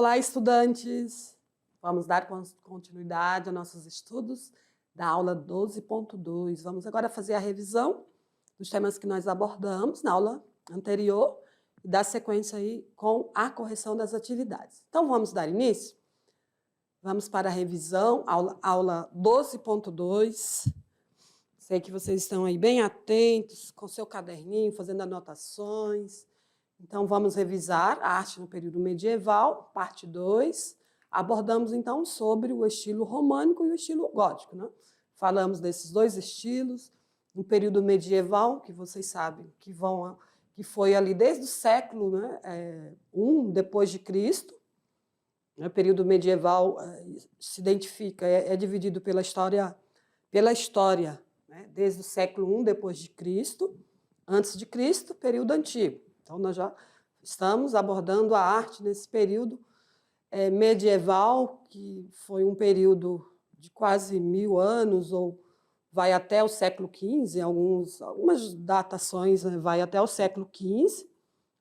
Olá, estudantes! Vamos dar continuidade aos nossos estudos da aula 12.2. Vamos agora fazer a revisão dos temas que nós abordamos na aula anterior e dar sequência aí com a correção das atividades. Então, vamos dar início? Vamos para a revisão, aula 12.2. Sei que vocês estão aí bem atentos, com seu caderninho, fazendo anotações. Então, vamos revisar a arte no período medieval, parte 2. Abordamos, então, sobre o estilo românico e o estilo gótico, né? Falamos desses dois estilos. No período medieval, que vocês sabem que foi ali desde o século I depois de Cristo. O período medieval se identifica, é dividido pela história, né? Desde o século I depois de Cristo, antes de Cristo, período antigo. Então, nós já estamos abordando a arte nesse período medieval, que foi um período de quase 1000 anos, ou vai até o século XV, algumas datações, né, vai até o século XV,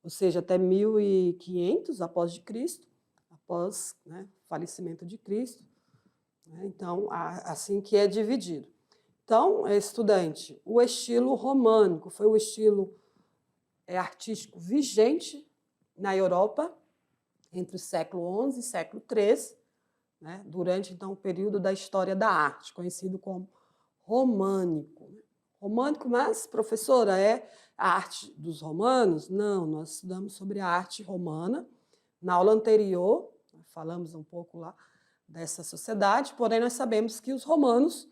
ou seja, até 1500 após de Cristo, após, né, o falecimento de Cristo. Então, assim que é dividido. Então, estudante, o estilo românico foi o estilo artístico vigente na Europa entre o século XI e século XIII, né, durante, então, o período da história da arte, conhecido como românico. Românico, mas, professora, é a arte dos romanos? Não, nós estudamos sobre a arte romana. Na aula anterior, falamos um pouco lá dessa sociedade, porém nós sabemos que os romanos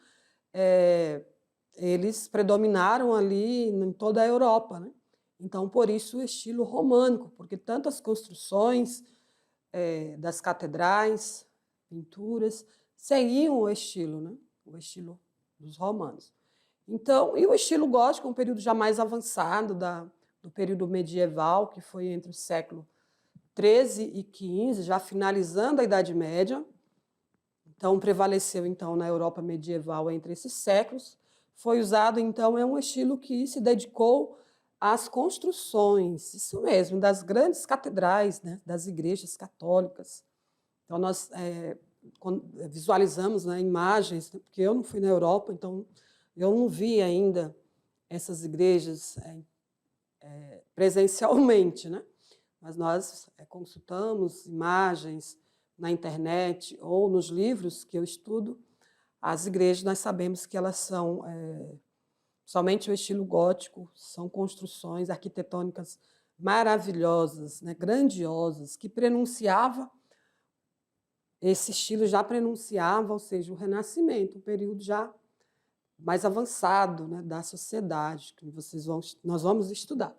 eles predominaram ali em toda a Europa, né? Então, por isso, o estilo românico, porque tantas construções das catedrais, pinturas, seguiam o estilo, né? O estilo dos romanos. Então, e o estilo gótico, um período já mais avançado do período medieval, que foi entre o século XIII e XV, já finalizando a Idade Média. Então, prevaleceu então, na Europa medieval entre esses séculos. Foi usado, então, é um estilo que se dedicou às construções, isso mesmo, das grandes catedrais, né, das igrejas católicas. Então, nós visualizamos, né, imagens, porque eu não fui na Europa, então eu não vi ainda essas igrejas presencialmente, né? Mas nós consultamos imagens na internet ou nos livros que eu estudo. As igrejas, nós sabemos que elas são, somente o estilo gótico, são construções arquitetônicas maravilhosas, né, grandiosas, que prenunciava, esse estilo já prenunciava, ou seja, o Renascimento, um período já mais avançado, né, da sociedade, que nós vamos estudar.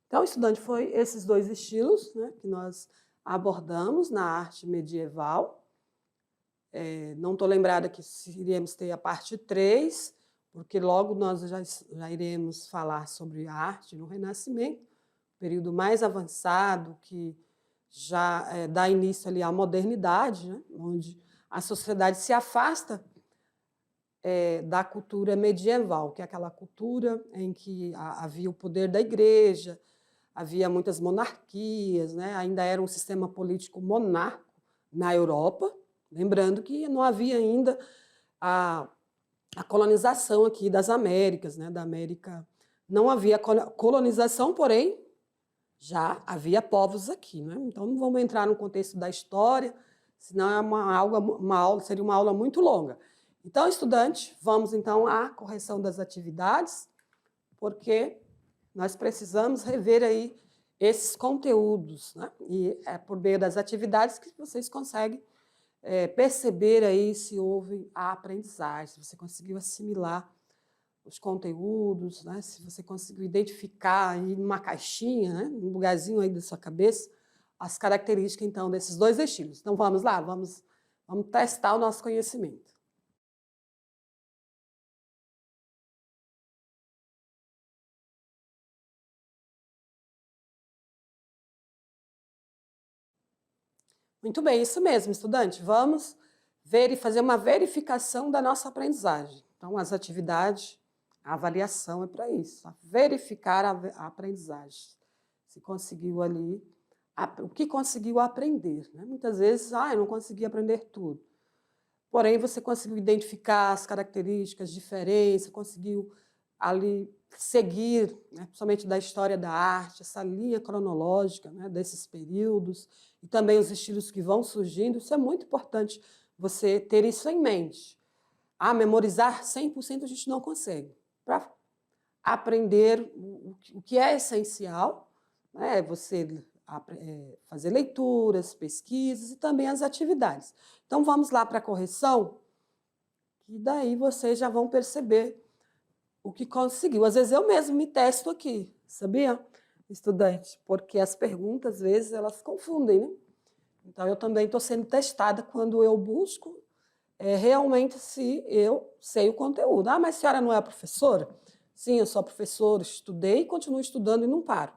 Então, estudante, foi esses dois estilos, né, que nós abordamos na arte medieval. Não estou lembrada que iríamos ter a parte 3, porque logo nós já iremos falar sobre a arte no Renascimento, período mais avançado, que já dá início ali à modernidade, né, onde a sociedade se afasta da cultura medieval, que é aquela cultura em que havia o poder da igreja, havia muitas monarquias, né, ainda era um sistema político monárquico na Europa, lembrando que não havia ainda a colonização aqui das Américas, né, da América. Não havia colonização, porém, já havia povos aqui, né? Então, não vamos entrar no contexto da história, senão seria uma aula muito longa. Então, estudante, vamos então à correção das atividades, porque nós precisamos rever aí esses conteúdos, né? E é por meio das atividades que vocês conseguem perceber aí se houve a aprendizagem, se você conseguiu assimilar os conteúdos, né? Se você conseguiu identificar aí numa caixinha, né, num lugarzinho aí da sua cabeça, as características, então, desses dois estilos. Então, vamos lá, vamos testar o nosso conhecimento. Muito bem, isso mesmo, estudante. Vamos fazer uma verificação da nossa aprendizagem. Então, as atividades, a avaliação é para isso, verificar a aprendizagem. Se conseguiu ali o que conseguiu aprender, né? Muitas vezes, eu não consegui aprender tudo. Porém, você conseguiu identificar as características, diferenças, conseguiu ali seguir, né, principalmente da história da arte, essa linha cronológica, né, desses períodos, e também os estilos que vão surgindo. Isso é muito importante você ter isso em mente. Memorizar 100% a gente não consegue. Para aprender o que é essencial, né, você fazer leituras, pesquisas e também as atividades. Então, vamos lá para a correção, e daí vocês já vão perceber o que conseguiu. Às vezes eu mesmo me testo aqui, sabia, estudante? Porque as perguntas, às vezes, elas confundem, né? Então, eu também estou sendo testada quando eu busco realmente se eu sei o conteúdo. Mas a senhora não é professora? Sim, eu sou professora, estudei e continuo estudando e não paro.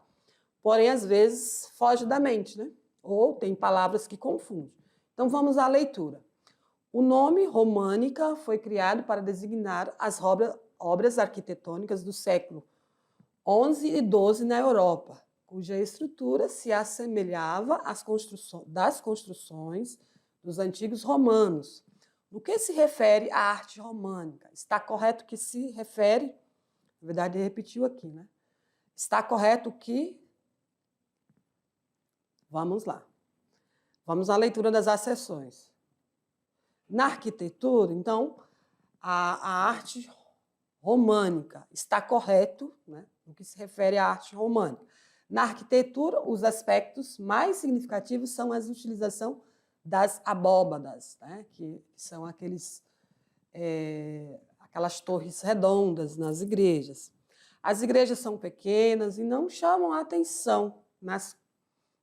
Porém, às vezes, foge da mente, né? Ou tem palavras que confundem. Então, vamos à leitura. O nome românica foi criado para designar as obras arquitetônicas do século XI e XII na Europa, cuja estrutura se assemelhava às das construções dos antigos romanos. No que se refere à arte românica? Está correto que se refere, na verdade, ele repetiu aqui, né? Está correto que... Vamos lá. Vamos à leitura das acessões. Na arquitetura, então, a arte românica está correto, né, no que se refere à arte românica. Na arquitetura, os aspectos mais significativos são a utilização das abóbadas, né, que são aquelas torres redondas nas igrejas. As igrejas são pequenas e não chamam a atenção nas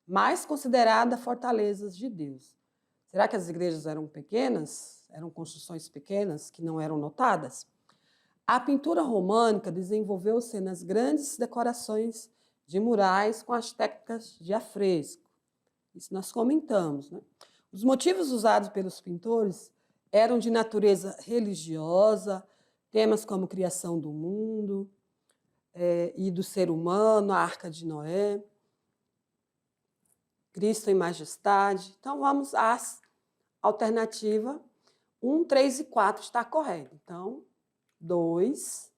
mais consideradas fortalezas de Deus. Será que as igrejas eram pequenas? Eram construções pequenas que não eram notadas? A pintura românica desenvolveu-se nas grandes decorações de murais com as técnicas de afresco. Isso nós comentamos, né? Os motivos usados pelos pintores eram de natureza religiosa, temas como criação do mundo e do ser humano, a Arca de Noé, Cristo em majestade. Então, vamos às alternativas. 1, 3 e 4 está correto. Então, 2,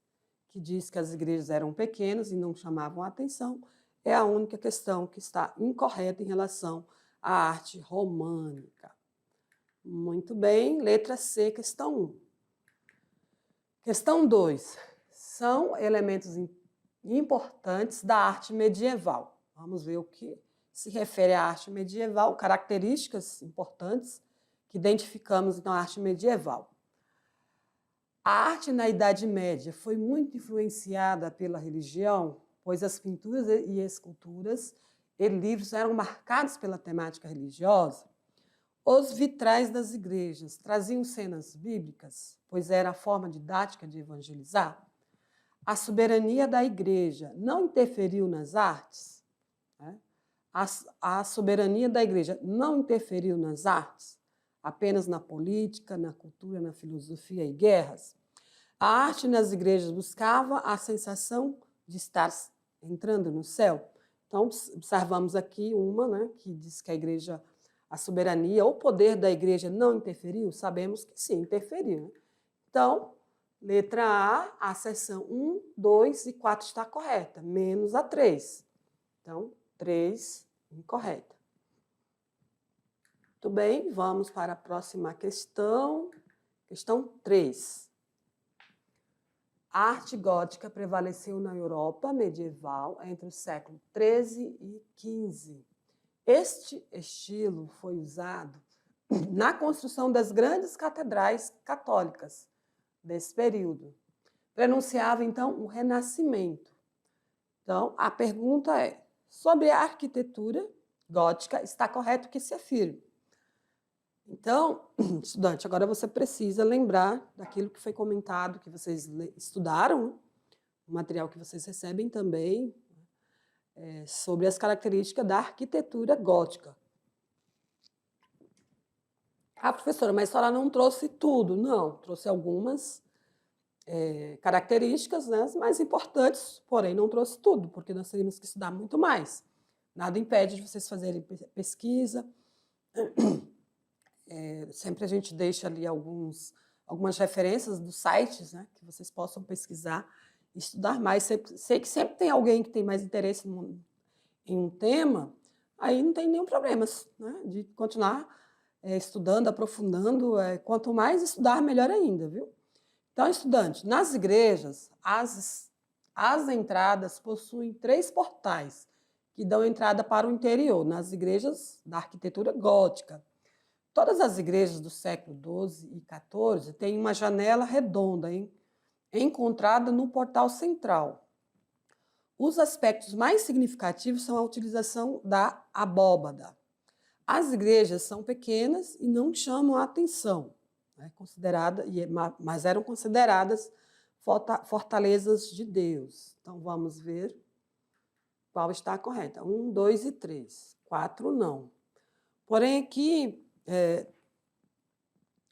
que diz que as igrejas eram pequenas e não chamavam a atenção, é a única questão que está incorreta em relação à arte românica. Muito bem, letra C, questão 1. Questão 2. São elementos importantes da arte medieval. Vamos ver o que se refere à arte medieval, características importantes que identificamos na arte medieval. A arte na Idade Média foi muito influenciada pela religião, pois as pinturas e esculturas e livros eram marcados pela temática religiosa. Os vitrais das igrejas traziam cenas bíblicas, pois era a forma didática de evangelizar. A soberania da igreja não interferiu nas artes, né? A soberania da igreja não interferiu nas artes, apenas na política, na cultura, na filosofia e guerras. A arte nas igrejas buscava a sensação de estar entrando no céu. Então, observamos aqui uma, né, que diz que a igreja, a soberania, o poder da igreja não interferiu. Sabemos que sim, interferiu, né? Então, letra A, a seção 1, 2 e 4 está correta, menos a 3. Então, 3, incorreta. Muito bem, vamos para a próxima questão. Questão 3. A arte gótica prevaleceu na Europa medieval entre o século XIII e XV. Este estilo foi usado na construção das grandes catedrais católicas desse período. Prenunciava, então, o Renascimento. Então, a pergunta é, sobre a arquitetura gótica, está correto que se afirme? Então, estudante, agora você precisa lembrar daquilo que foi comentado, que vocês estudaram, o material que vocês recebem também, sobre as características da arquitetura gótica. Professora, mas a senhora não trouxe tudo. Não, trouxe algumas características, né, as mais importantes, porém não trouxe tudo, porque nós teríamos que estudar muito mais. nada impede de vocês fazerem pesquisa. Sempre a gente deixa ali algumas referências dos sites, né, que vocês possam pesquisar e estudar mais. Sei que sempre tem alguém que tem mais interesse em um tema, aí não tem nenhum problema, né, de continuar estudando, aprofundando. Quanto mais estudar, melhor ainda, viu? Então, estudante, nas igrejas, as entradas possuem 3 portais que dão entrada para o interior, nas igrejas da arquitetura gótica. Todas as igrejas do século XII e XIV têm uma janela redonda encontrada no portal central. Os aspectos mais significativos são a utilização da abóbada. As igrejas são pequenas e não chamam a atenção, né, mas eram consideradas fortalezas de Deus. Então, vamos ver qual está correta. 1, 2 e 3. 4 não. Porém, aqui,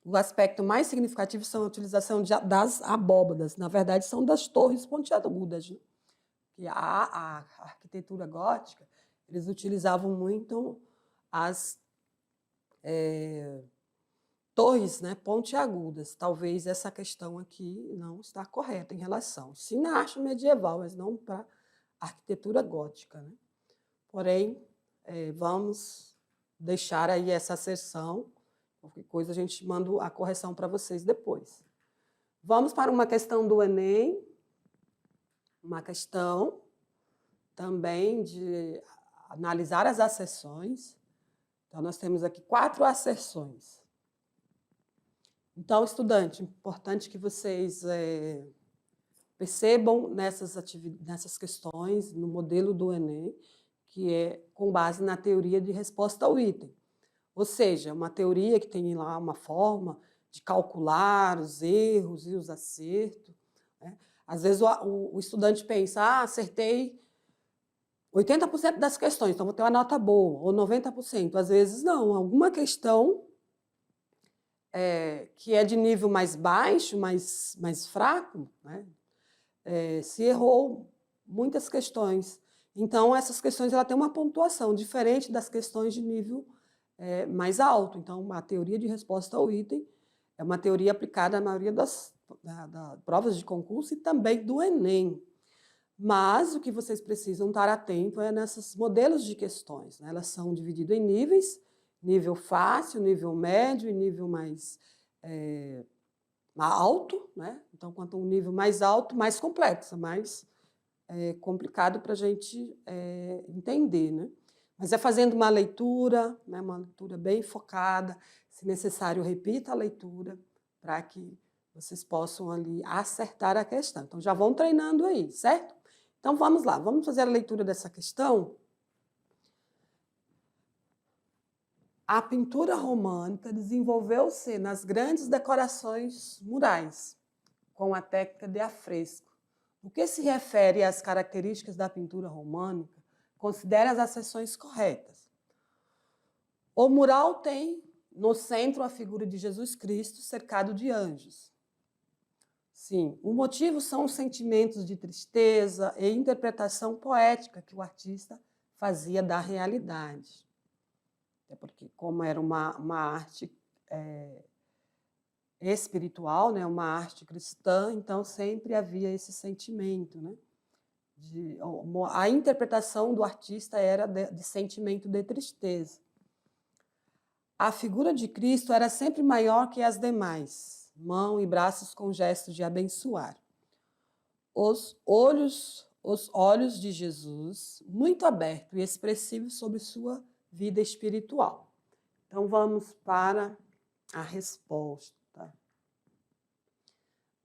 o aspecto mais significativo são a utilização das abóbadas. Na verdade, são das torres pontiagudas, né? E a arquitetura gótica, eles utilizavam muito as torres, né, pontiagudas. Talvez essa questão aqui não está correta em relação. Sim, na arte medieval, mas não para a arquitetura gótica, né? Porém, vamos deixar aí essa seção. Qualquer coisa a gente manda a correção para vocês depois. Vamos para uma questão do Enem. Uma questão também de analisar as asserções. Então, nós temos aqui 4 asserções. Então, estudante, importante que vocês percebam nessas questões, no modelo do Enem, que é com base na teoria de resposta ao item. Ou seja, uma teoria que tem lá uma forma de calcular os erros e os acertos, né? Às vezes o estudante pensa, acertei 80% das questões, então vou ter uma nota boa, ou 90%. Às vezes não, alguma questão que é de nível mais baixo, mais fraco, né? Se errou muitas questões. Então, essas questões ela tem uma pontuação diferente das questões de nível mais alto. Então, a teoria de resposta ao item é uma teoria aplicada na maioria das provas de concurso e também do Enem. Mas o que vocês precisam estar atento é nesses modelos de questões, né? Elas são divididas em níveis, nível fácil, nível médio e nível mais alto, né? Então, quanto um nível mais alto, mais complexo, mais complicado para a gente entender, né? Mas fazendo uma leitura, né? Uma leitura bem focada, se necessário, repita a leitura para que vocês possam ali acertar a questão. Então, já vão treinando aí, certo? Então, vamos lá, vamos fazer a leitura dessa questão. A pintura românica desenvolveu-se nas grandes decorações murais, com a técnica de afresco. No que se refere às características da pintura românica, considere as asserções corretas. O mural tem no centro a figura de Jesus Cristo cercado de anjos. Sim, o motivo são os sentimentos de tristeza e interpretação poética que o artista fazia da realidade. Até porque, como era uma arte espiritual, né, uma arte cristã, então sempre havia esse sentimento, né? A interpretação do artista era de sentimento de tristeza. A figura de Cristo era sempre maior que as demais, mão e braços com gestos de abençoar. Os olhos de Jesus, muito abertos e expressivos sobre sua vida espiritual. Então, vamos para a resposta.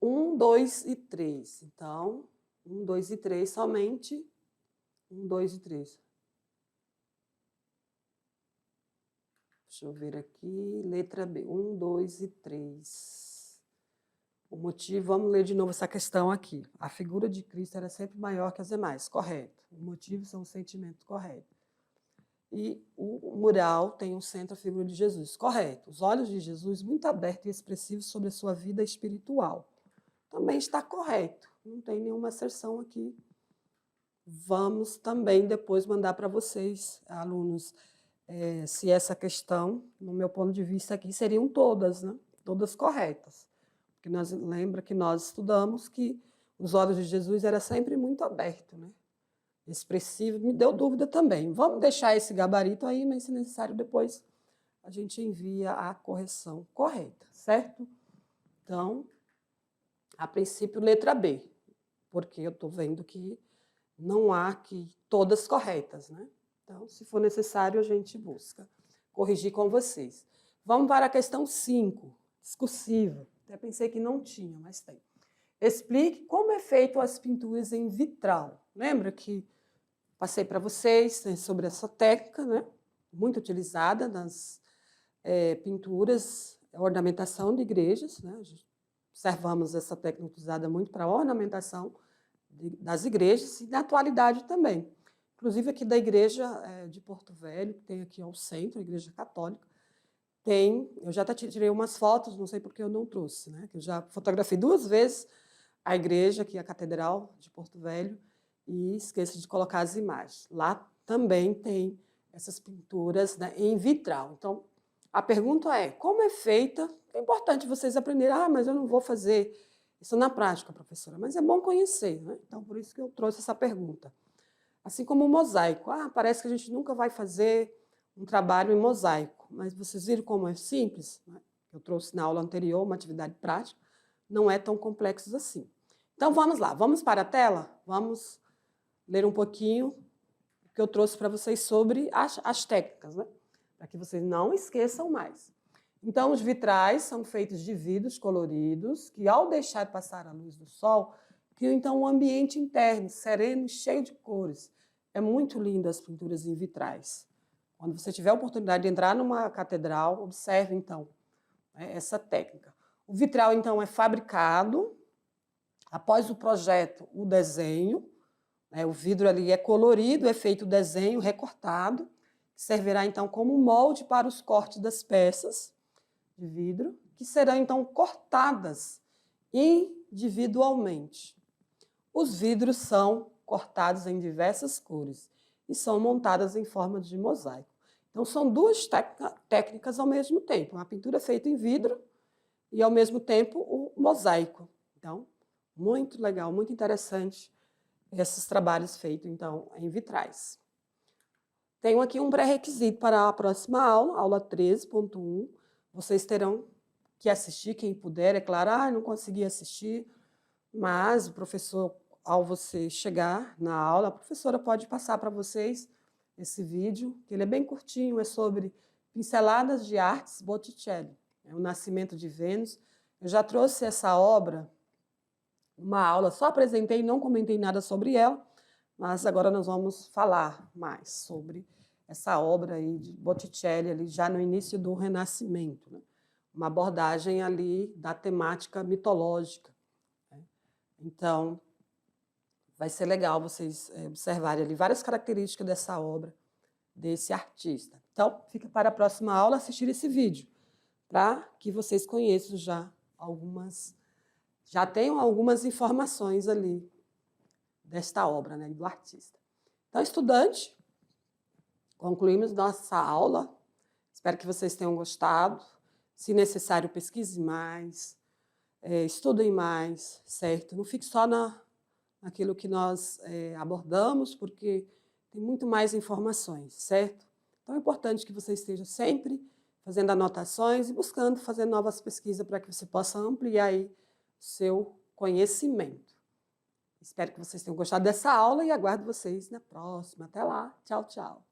1, 2 e 3. Então, 1, 2 e 3 somente. 1, 2 e 3. Deixa eu ver aqui. Letra B. 1, 2 e 3. O motivo, vamos ler de novo essa questão aqui. A figura de Cristo era sempre maior que as demais. Correto. O motivo são os sentimentos. Correto. E o mural tem um centro a figura de Jesus. Correto. Os olhos de Jesus muito abertos e expressivos sobre a sua vida espiritual. Também está correto. Não tem nenhuma asserção aqui vamos também depois mandar para vocês, alunos, se essa questão, no meu ponto de vista aqui, seriam todas, né? Todas corretas. Porque lembra que nós estudamos que os olhos de Jesus era sempre muito aberto, né? Expressivo, me deu dúvida também. Vamos deixar esse gabarito aí, mas se necessário depois a gente envia a correção correta, certo? Então, a princípio, letra B, porque eu estou vendo que não há aqui todas corretas, né? Então, se for necessário, a gente busca corrigir com vocês. Vamos para a questão 5, discursiva. Até pensei que não tinha, mas tem. Explique como é feito as pinturas em vitral. Lembra que passei para vocês, né, sobre essa técnica, né, muito utilizada nas pinturas, ornamentação de igrejas, né? Observamos essa técnica usada muito para ornamentação das igrejas e na atualidade também. Inclusive aqui da igreja de Porto Velho, que tem aqui ao centro, a igreja católica, eu já até tirei umas fotos, não sei porque eu não trouxe, né? Eu já fotografei 2 vezes a igreja, aqui a Catedral de Porto Velho, e esqueço de colocar as imagens. Lá também tem essas pinturas, né, em vitral. Então, a pergunta é, como é feita? É importante vocês aprenderem, mas eu não vou fazer isso na prática, professora, mas é bom conhecer, né? Então, por isso que eu trouxe essa pergunta. Assim como o mosaico. Parece que a gente nunca vai fazer um trabalho em mosaico, mas vocês viram como é simples, né? Eu trouxe na aula anterior uma atividade prática, não é tão complexo assim. Então, vamos lá, vamos para a tela? Vamos ler um pouquinho o que eu trouxe para vocês sobre as técnicas, né? Para que vocês não esqueçam mais. Então, os vitrais são feitos de vidros coloridos que, ao deixar passar a luz do sol, criam então um ambiente interno, sereno e cheio de cores. É muito lindo as pinturas em vitrais. Quando você tiver a oportunidade de entrar numa catedral, observe então essa técnica. O vitral então é fabricado, após o projeto, o desenho, o vidro ali é colorido, é feito o desenho recortado, que servirá então como molde para os cortes das peças de vidro, que serão então cortadas individualmente. Os vidros são cortados em diversas cores e são montadas em forma de mosaico. Então, são 2 técnicas ao mesmo tempo, uma pintura feita em vidro e, ao mesmo tempo, o mosaico. Então, muito legal, muito interessante esses trabalhos feitos, então, em vitrais. Tenho aqui um pré-requisito para a próxima aula, aula 13.1. Vocês terão que assistir, quem puder, é claro, não consegui assistir, mas o professor, ao você chegar na aula, a professora pode passar para vocês esse vídeo, que ele é bem curtinho, é sobre Pinceladas de Artes Botticelli, o Nascimento de Vênus. Eu já trouxe essa obra, uma aula, só apresentei e não comentei nada sobre ela, mas agora nós vamos falar mais sobre essa obra aí de Botticelli, ali já no início do Renascimento, né? Uma abordagem ali da temática mitológica, né? Então, vai ser legal vocês observarem ali várias características dessa obra, desse artista. Então, fica para a próxima aula assistir esse vídeo, para que vocês conheçam já tenham algumas informações ali desta obra, né, do artista. Então, estudante, concluímos nossa aula. Espero que vocês tenham gostado. Se necessário, pesquise mais, estudem mais, certo? Não fique só naquilo que nós abordamos, porque tem muito mais informações, certo? Então, é importante que você esteja sempre fazendo anotações e buscando fazer novas pesquisas para que você possa ampliar aí seu conhecimento. Espero que vocês tenham gostado dessa aula e aguardo vocês na próxima. Até lá. Tchau, tchau.